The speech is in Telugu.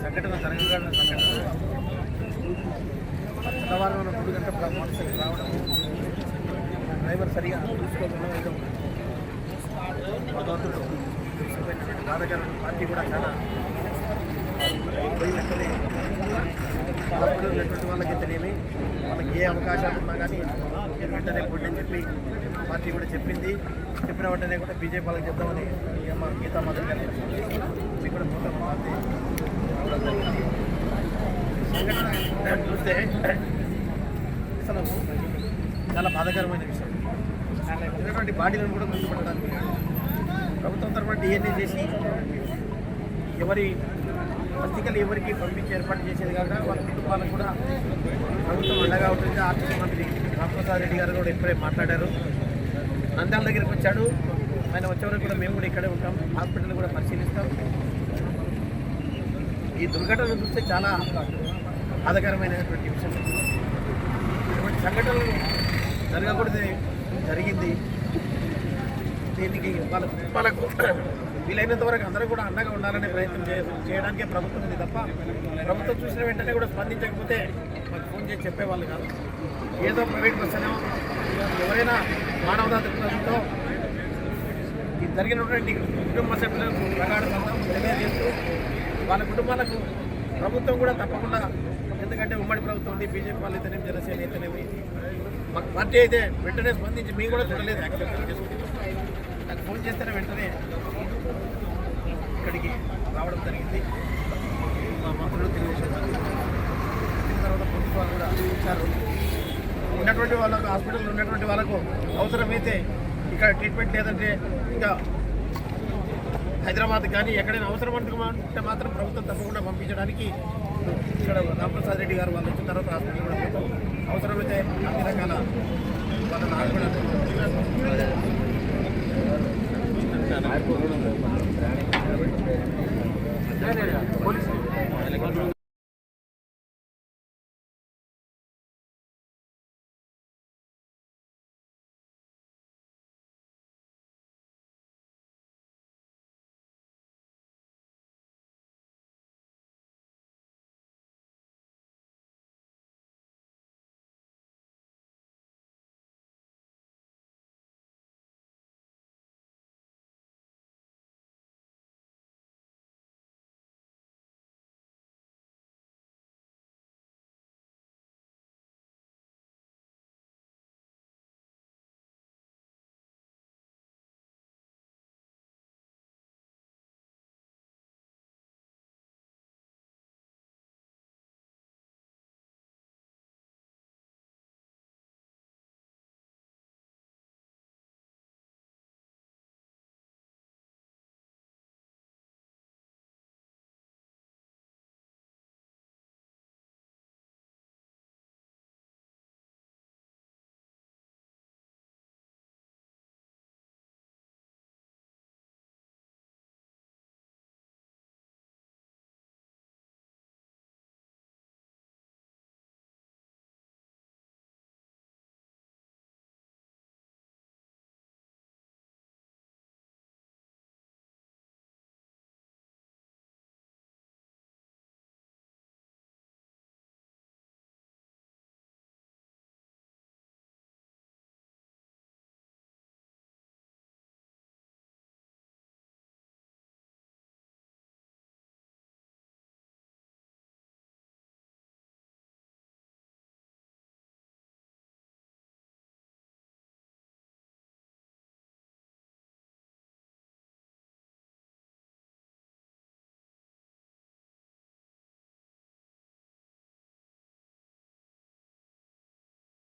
సంఘటన తెలంగాణ సంఘటన తెల్లవారులో 3 గంటల మోటార్సైకిల్ రావడం, డ్రైవర్ సరిగా చూసుకోకుండా ఏదో భగవంతుడు బాధకరం. పార్టీ కూడా చాలా పోయి వెంటనే అప్పుడు ఉన్నటువంటి వాళ్ళకి తెలియని వాళ్ళకి ఏ అవకాశాలు ఉన్నా కానీ మీరు వెంటనే పోటీ చెప్పి పార్టీ కూడా చెప్పింది. చెప్పిన వెంటనే కూడా బీజేపీ వాళ్ళకి చెప్తామని గీతా మదర్ గారు మీకు కూడా మొత్తం పార్టీ రావడం జరిగింది. సంఘటన చూస్తే అసలు చాలా బాధాకరమైన విషయం. ఉన్నటువంటి బాడీలను కూడా గుర్తుపట్టడానికి ప్రభుత్వం తరఫున డిఎన్ఏ చేసి ఎవరి అస్థికలు ఎవరికి పంపించి ఏర్పాటు చేసేది కాక వాళ్ళ కుటుంబాలకు కూడా ప్రభుత్వం అండగా ఉంటుంది. ఆర్థిక మంత్రి రామప్రసాద్ రెడ్డి గారు కూడా ఇప్పుడే మాట్లాడారు. నంద్యాల దగ్గరికి వచ్చాడు. ఆయన వచ్చేవరకు కూడా మేము కూడా ఇక్కడే ఉంటాం, హాస్పిటల్ కూడా పరిశీలిస్తాం. ఈ దుర్ఘటన చూస్తే చాలా బాధాకరమైనటువంటి విషయం. ఇటువంటి సంఘటనలు జరగకూడదు జరిగింది. దీనికి వాళ్ళకు వీలైనంత వరకు అందరూ కూడా అండగా ఉండాలనే ప్రయత్నం చేయడానికే ప్రభుత్వం ఉంది తప్ప ప్రభుత్వం చూసిన వెంటనే కూడా స్పందించకపోతే మాకు ఫోన్ చేసి చెప్పేవాళ్ళు కాదు. ఏదో ప్రైవేట్ బస్సునో ఎవరైనా మానవతా దృక్పథంతో ఇది జరిగినటువంటి కుటుంబ సభ్యులకు ప్రగాఢ సంతాపం తెలియజేస్తూ వాళ్ళ కుటుంబాలకు ప్రభుత్వం కూడా తప్పకుండా, ఎందుకంటే ఉమ్మడి ప్రభుత్వం ఉంది, బీజేపీ వాళ్ళు అయితేనేమి జనసేన అయితేనేమి మాకు పార్టీ అయితే వెంటనే స్పందించి మేము కూడా చూడలేదు, యాక్సెప్ట్ చేసుకుంటాం. నాకు ఫోన్ చేస్తేనే వెంటనే ఇక్కడికి రావడం జరిగింది. మా మంత్రులు తెలుగుదేశం వచ్చిన తర్వాత పోలీసు వాళ్ళు కూడా ఇచ్చారు. ఉన్నటువంటి వాళ్ళకు హాస్పిటల్లో ఉన్నటువంటి వాళ్ళకు అవసరమైతే ఇక్కడ ట్రీట్మెంట్ లేదంటే ఇంకా హైదరాబాద్ కానీ ఎక్కడైనా అవసరం అంటే మాత్రం ప్రభుత్వం తప్పకుండా పంపించడానికి ఇక్కడ రామప్రసాద్ రెడ్డి గారు వాళ్ళు వచ్చిన తర్వాత హాస్పిటల్ కూడా పోతాం. అవసరమైతే అన్ని రకాల వాళ్ళని హాస్పిటల్